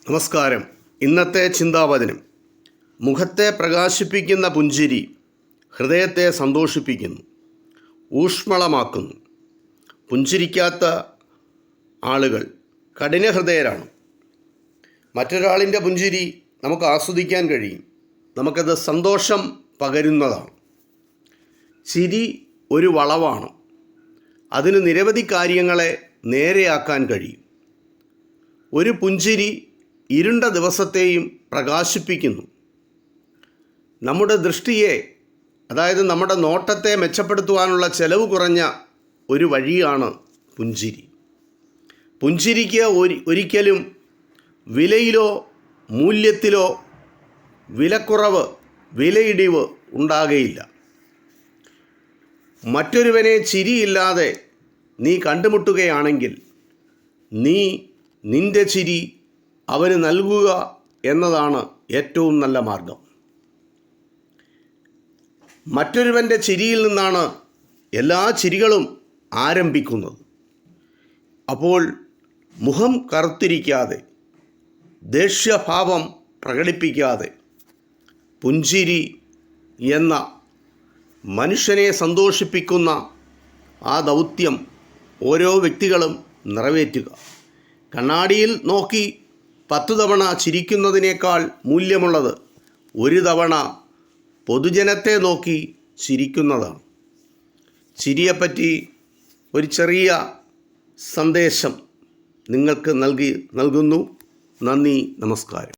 നമസ്കാരം. ഇന്നത്തെ ചിന്താവചനം: മുഖത്തെ പ്രകാശിപ്പിക്കുന്ന പുഞ്ചിരി ഹൃദയത്തെ സന്തോഷിപ്പിക്കുന്നു, ഊഷ്മളമാക്കുന്നു. പുഞ്ചിരിക്കാത്ത ആളുകൾ കഠിനഹൃദയരാണ്. മറ്റൊരാളിൻ്റെ പുഞ്ചിരി നമുക്ക് ആസ്വദിക്കാൻ കഴിയും, നമുക്കത് സന്തോഷം പകരുന്നതാണ്. ചിരി ഒരു വളവാണ്. അതിന് നിരവധി കാര്യങ്ങളെ നേരെയാക്കാൻ കഴിയും. ഒരു പുഞ്ചിരി ഇരുണ്ട ദിവസത്തെയും പ്രകാശിപ്പിക്കുന്നു. നമ്മുടെ ദൃഷ്ടിയെ, അതായത് നമ്മുടെ നോട്ടത്തെ മെച്ചപ്പെടുത്തുവാനുള്ള ചെലവ് കുറഞ്ഞ ഒരു വഴിയാണ് പുഞ്ചിരി. പുഞ്ചിരിക്ക് ഒരിക്കലും വിലയിലോ മൂല്യത്തിലോ വിലക്കുറവ്, വിലയിടിവ് ഉണ്ടാകുകയില്ല. മറ്റൊരുവനെ ചിരിയില്ലാതെ നീ കണ്ടുമുട്ടുകയാണെങ്കിൽ നിന്റെ ചിരി അവന് നൽകുക എന്നതാണ് ഏറ്റവും നല്ല മാർഗം. മറ്റൊരുവൻ്റെ ചിരിയിൽ നിന്നാണ് എല്ലാ ചിരികളും ആരംഭിക്കുന്നത്. അപ്പോൾ മുഖം കറുത്തിരിക്കാതെ, ദേഷ്യഭാവം പ്രകടിപ്പിക്കാതെ, പുഞ്ചിരി എന്ന മനുഷ്യനെ സന്തോഷിപ്പിക്കുന്ന ആ ദൗത്യം ഓരോ വ്യക്തികളും നിറവേറ്റുക. കണ്ണാടിയിൽ നോക്കി 10 തവണ ചിരിക്കുന്നതിനേക്കാൾ മൂല്യമുള്ളത് ഒരു തവണ പൊതുജനത്തെ നോക്കി ചിരിക്കുന്നതാണ്. ചിരിയെപ്പറ്റി ഒരു ചെറിയ സന്ദേശം നിങ്ങൾക്ക് നൽകുന്നു. നന്ദി, നമസ്കാരം.